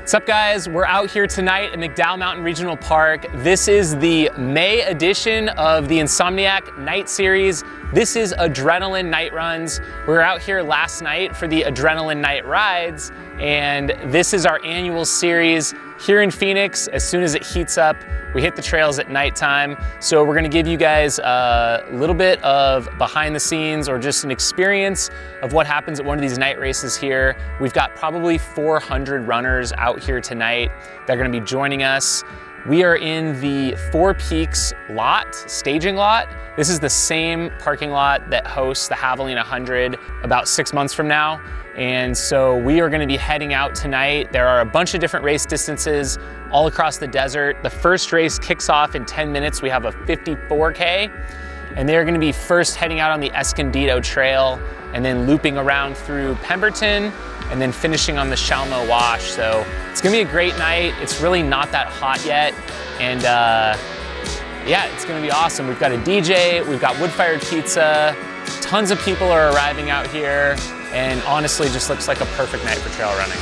What's up, guys? We're out here tonight at McDowell Mountain Regional Park. This is the May edition of the Insomniac Night Series. This is Adrenaline Night Runs. We were out here last night for the Adrenaline Night Rides, and this is our annual series here in Phoenix. As soon as it heats up, we hit the trails at nighttime. So we're gonna give you guys a little bit of behind the scenes or just an experience of what happens at one of these night races here. We've got probably 400 runners out here tonight that are gonna be joining us. We are in the Four Peaks lot, staging lot. This is the same parking lot that hosts the Javelina 100 about 6 months from now. And so we are gonna be heading out tonight. There are a bunch of different race distances all across the desert. The first race kicks off in 10 minutes. We have a 54K, and they're gonna be first heading out on the Escondido Trail and then looping around through Pemberton and then finishing on the Shalmo Wash. So it's gonna be a great night. It's really not that hot yet. And yeah, it's gonna be awesome. We've got a DJ, we've got wood-fired pizza, tons of people are arriving out here, and honestly just looks like a perfect night for trail running.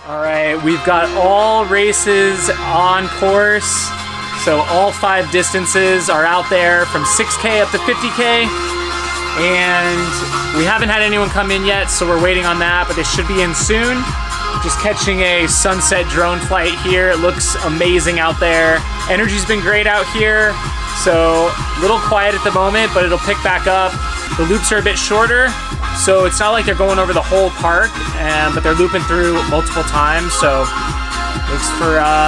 All right, we've got all races on course. So all 5 distances are out there from 6K up to 50K. And we haven't had anyone come in yet, so we're waiting on that, but they should be in soon. Just catching a sunset drone flight here. It looks amazing out there. Energy's been great out here. So a little quiet at the moment, but it'll pick back up. The loops are a bit shorter, so it's not like they're going over the whole park, but they're looping through multiple times, so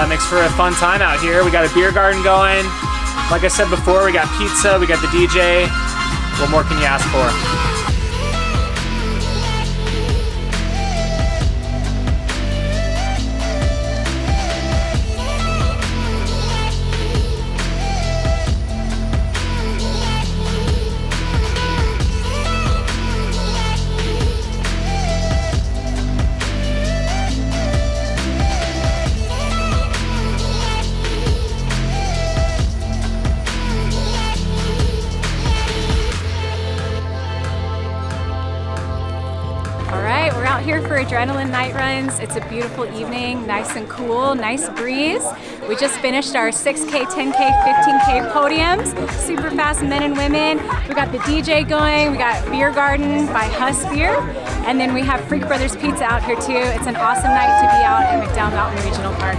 makes for a fun time out here. We got a beer garden going. Like I said before, we got pizza, we got the DJ. What more can you ask for? out here for Adrenaline Night Runs. It's a beautiful evening, nice and cool, nice breeze. We just finished our 6K, 10K, 15K podiums, super fast men and women. We got the DJ going, we got Beer Garden by Huss Beer, and then we have Freak Brothers Pizza out here too. It's an awesome night to be out at McDowell Mountain Regional Park.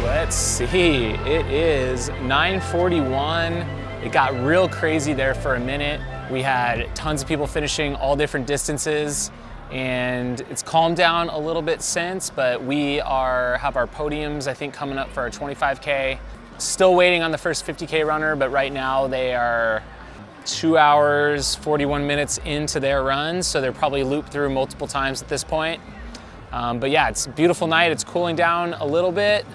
Let's see, it is 9:41. It got real crazy there for a minute. We had tons of people finishing all different distances, and it's calmed down a little bit since, but we have our podiums, I think, coming up for our 25K. Still waiting on the first 50K runner, but right now they are 2 hours, 41 minutes into their runs, so they're probably looped through multiple times at this point. But yeah, it's a beautiful night. It's cooling down a little bit,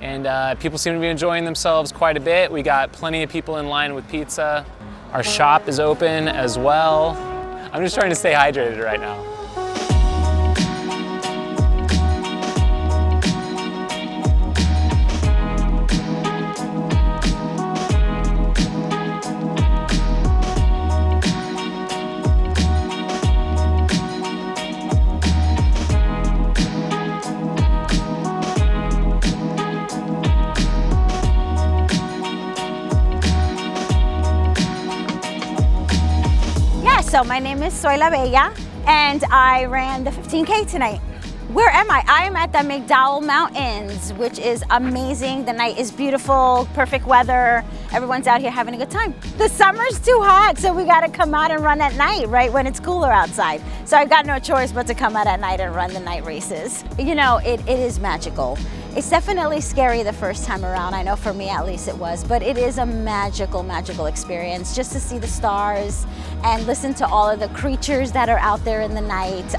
and people seem to be enjoying themselves quite a bit. We got plenty of people in line with pizza. Our shop is open as well. I'm just trying to stay hydrated right now. So my name is Soy La Bella, and I ran the 15K tonight. Where am I? I am at the McDowell Mountains, which is amazing. The night is beautiful, perfect weather. Everyone's out here having a good time. The summer's too hot, so we gotta come out and run at night, right, when it's cooler outside. So I've got no choice but to come out at night and run the night races. You know, it is magical. It's definitely scary the first time around. I know for me at least it was, but it is a magical, magical experience just to see the stars and listen to all of the creatures that are out there in the night.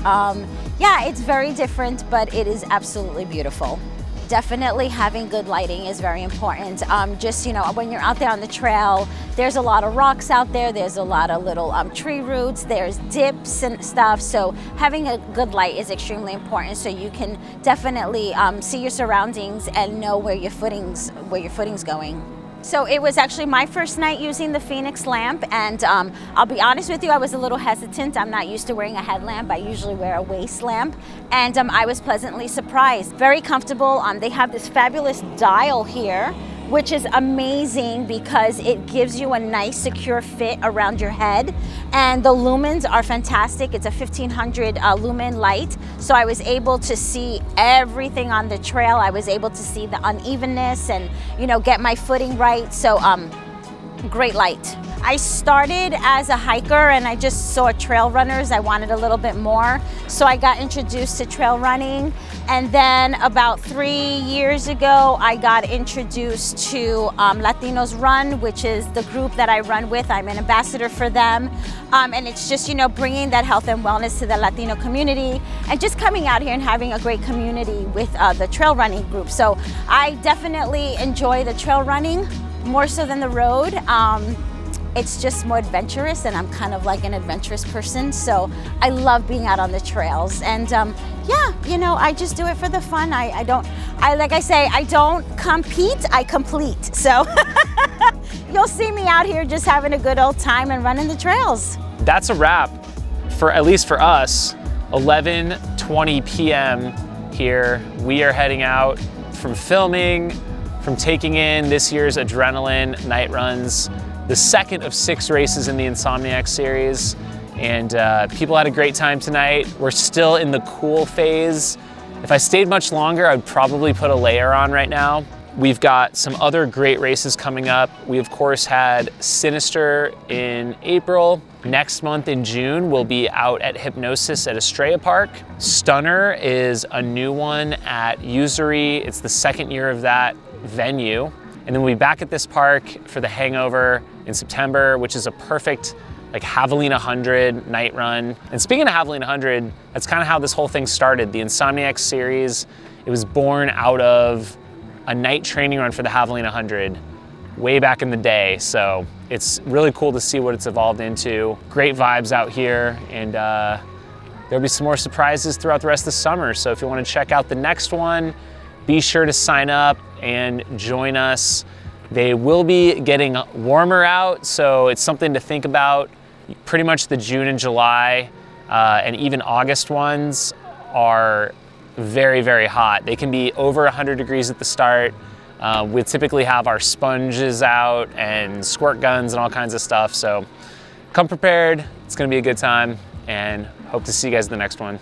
Yeah, it's very different, but it is absolutely beautiful. Definitely having good lighting is very important. Just, you know, when you're out there on the trail, there's a lot of rocks out there, there's a lot of little tree roots, there's dips and stuff. So having a good light is extremely important so you can definitely see your surroundings and know where your footing's going. So it was actually my first night using the Phoenix lamp, and I'll be honest with you, I was a little hesitant. I'm not used to wearing a headlamp. I usually wear a waist lamp, and I was pleasantly surprised. Very comfortable. They have this fabulous dial here, which is amazing because it gives you a nice secure fit around your head, and the lumens are fantastic. It's a 1500 lumen light, so I was able to see everything on the trail. I was able to see the unevenness and, you know, get my footing right. So great light. I started as a hiker and I just saw trail runners. I wanted a little bit more, so I got introduced to trail running. And then about 3 years ago, I got introduced to Latinos Run, which is the group that I run with. I'm an ambassador for them. And it's just, you know, bringing that health and wellness to the Latino community and just coming out here and having a great community with the trail running group. So I definitely enjoy the trail running more so than the road. It's just more adventurous, and I'm kind of like an adventurous person, so I love being out on the trails. And yeah, you know, I just do it for the fun. Like I say, I don't compete, I complete. So you'll see me out here just having a good old time and running the trails. That's a wrap for, at least for us, 11:20 p.m. here. We are heading out from filming, from taking in this year's Adrenaline night runs, the second of 6 races in the Insomniac series. And people had a great time tonight. We're still in the cool phase. If I stayed much longer, I'd probably put a layer on right now. We've got some other great races coming up. We of course had Sinister in April. Next month in June, we'll be out at Hypnosis at Estrella Park. Stunner is a new one at Usury. It's the 2nd year of that venue. And then we'll be back at this park for the Hangover in September, which is a perfect like Javelina 100 night run. And speaking of Javelina 100, that's kind of how this whole thing started. The Insomniac series, it was born out of a night training run for the Javelina 100 way back in the day. So it's really cool to see what it's evolved into. Great vibes out here, and there'll be some more surprises throughout the rest of the summer. So if you want to check out the next one, be sure to sign up and join us. They will be getting warmer out, so it's something to think about. Pretty much the June and July and even August ones are very, very hot. They can be over 100 degrees at the start. We typically have our sponges out and squirt guns and all kinds of stuff. So come prepared. It's gonna be a good time, and hope to see you guys in the next one.